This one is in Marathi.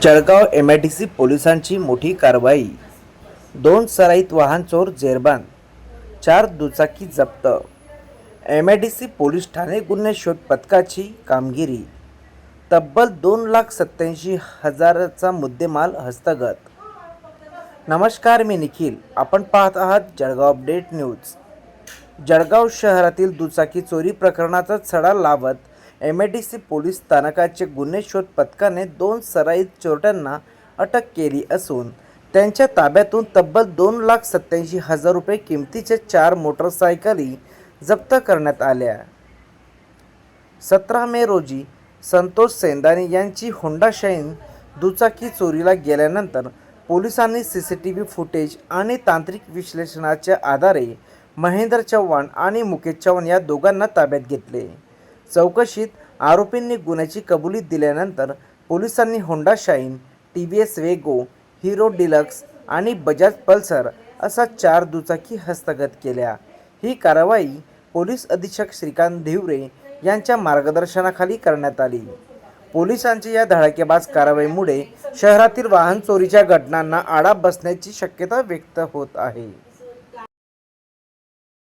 जळगाव MIDC पोलिसांची मोठी कारवाई. 2 सराईत वाहन चोर जेरबंद, 4 दुचाकी जप्त. MIDC पोलीस ठाणे गुन्हे शोध पथकाची कामगिरी. तब्बल 2,87,000चा मुद्देमाल हस्तगत. नमस्कार, मी निखिल. आपण पाहत आहात जळगाव अपडेट न्यूज. जळगाव शहरातील दुचाकी चोरी प्रकरणाचा छडा लावत MIDC पोलीस स्थानकाचे गुन्हे शोध पथकाने 2 सराईत चोरट्यांना अटक केली असून त्यांच्या ताब्यातून तब्बल 2,87,000 रुपये किमतीच्या 4 मोटरसायकली जप्त करण्यात आल्या. 17 मे रोजी संतोष सेंदाने यांची होंडा शाईन दुचाकी चोरीला गेल्यानंतर पोलिसांनी CCTV फुटेज आणि तांत्रिक विश्लेषणाच्या आधारे महेंद्र चव्हाण आणि मुकेश चव्हाण या दोघांना ताब्यात घेतले. चौकशीत आरोपींनी गुन्ह्याची कबुली दिल्यानंतर पोलिसांनी Honda Shine, TVS Wego, Hero Deluxe आणि बजाज पल्सर असा 4 दुचाकी हस्तगत केल्या. ही कारवाई पोलीस अधीक्षक श्रीकांत धिवरे यांच्या मार्गदर्शनाखाली करण्यात आली. पोलिसांच्या या धडाकेबाज कारवाईमुळे शहरातील वाहन चोरीच्या घटनांना आळा बसण्याची शक्यता व्यक्त होत आहे.